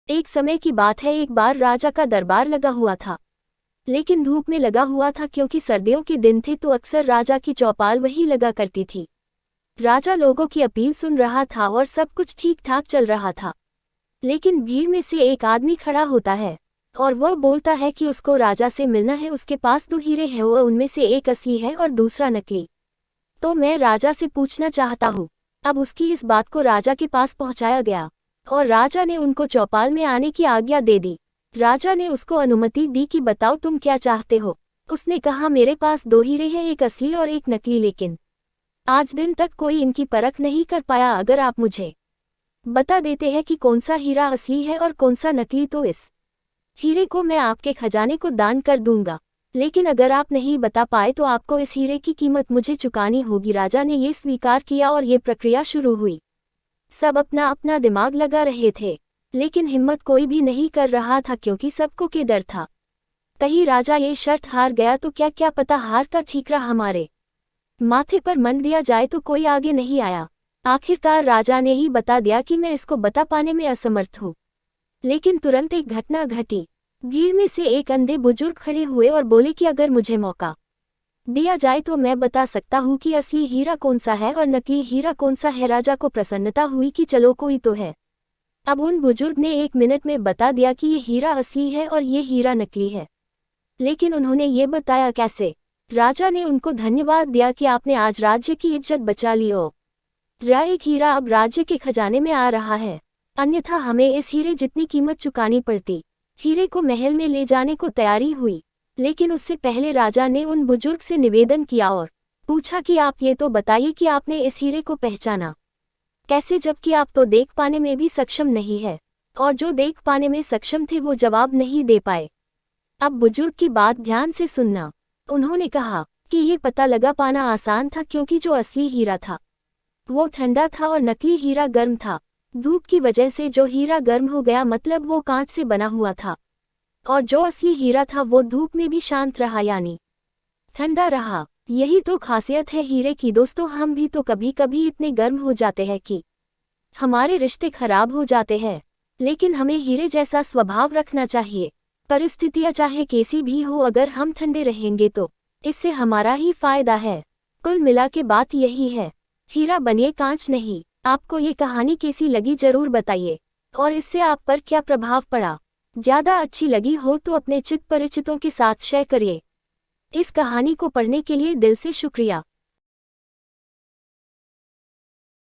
एक समय की बात है, एक बार राजा का दरबार लगा हुआ था, लेकिन धूप में लगा हुआ था क्योंकि सर्दियों के दिन थे तो अक्सर राजा की चौपाल वही लगा करती थी। राजा लोगों की अपील सुन रहा था और सब कुछ ठीक ठाक चल रहा था, लेकिन भीड़ में से एक आदमी खड़ा होता है और वह बोलता है कि उसको राजा से मिलना है। उसके पास 2 हीरे हैं, वह उनमें से एक असली है और दूसरा नकली। तो मैं राजा से पूछना चाहता हूँ। अब उसकी इस बात को राजा के पास पहुंचाया गया और राजा ने उनको चौपाल में आने की आज्ञा दे दी। राजा ने उसको अनुमति दी कि बताओ तुम क्या चाहते हो। उसने कहा मेरे पास 2 हीरे हैं, एक असली और एक नकली, लेकिन आज दिन तक कोई इनकी परख नहीं कर पाया। अगर आप मुझे बता देते हैं कि कौन सा हीरा असली है और कौन सा नकली तो इस हीरे को मैं आपके खजाने को दान कर दूंगा, लेकिन अगर आप नहीं बता पाए तो आपको इस हीरे की कीमत मुझे चुकानी होगी। राजा ने ये स्वीकार किया और ये प्रक्रिया शुरू हुई। सब अपना अपना दिमाग लगा रहे थे, लेकिन हिम्मत कोई भी नहीं कर रहा था क्योंकि सबको के डर था। कहीं राजा ये शर्त हार गया तो क्या पता हार का ठीकरा हमारे माथे पर मन दिया जाए तो कोई आगे नहीं आया। आखिरकार राजा ने ही बता दिया कि मैं इसको बता पाने में असमर्थ हूँ। लेकिन तुरंत एक घटना घटी। भीड़ में से एक अंधे बुजुर्ग खड़े हुए और बोले कि अगर मुझे मौका दिया जाए तो मैं बता सकता हूँ कि असली हीरा कौन सा है और नकली हीरा कौन सा है। राजा को प्रसन्नता हुई कि चलो कोई तो है। अब उन बुजुर्ग ने 1 मिनट में बता दिया कि ये हीरा असली है और ये हीरा नकली है, लेकिन उन्होंने ये बताया कैसे। राजा ने उनको धन्यवाद दिया कि आपने आज राज्य की इज्जत बचा ली हो। एक हीरा अब राज्य के खजाने में आ रहा है, अन्यथा हमें इस हीरे जितनी कीमत चुकानी पड़ती। हीरे को महल में ले जाने को तैयारी हुई, लेकिन उससे पहले राजा ने उन बुजुर्ग से निवेदन किया और पूछा कि आप ये तो बताइए कि आपने इस हीरे को पहचाना कैसे, जबकि आप तो देख पाने में भी सक्षम नहीं है। और जो देख पाने में सक्षम थे वो जवाब नहीं दे पाए। अब बुजुर्ग की बात ध्यान से सुनना। उन्होंने कहा कि ये पता लगा पाना आसान था क्योंकि जो असली हीरा था वो ठंडा था और नकली हीरा गर्म था। धूप की वजह से जो हीरा गर्म हो गया मतलब वो कांच से बना हुआ था, और जो असली हीरा था वो धूप में भी शांत रहा, यानी ठंडा रहा। यही तो खासियत है हीरे की दोस्तों। हम भी तो कभी कभी इतने गर्म हो जाते हैं कि हमारे रिश्ते खराब हो जाते हैं, लेकिन हमें हीरे जैसा स्वभाव रखना चाहिए। परिस्थितियां चाहे कैसी भी हो, अगर हम ठंडे रहेंगे तो इससे हमारा ही फायदा है। कुल मिला के बात यही है, हीरा बनिए कांच नहीं। आपको ये कहानी कैसी लगी जरूर बताइए, और इससे आप पर क्या प्रभाव पड़ा। ज़्यादा अच्छी लगी हो तो अपने चित परिचितों के साथ शेयर करिए। इस कहानी को पढ़ने के लिए दिल से शुक्रिया।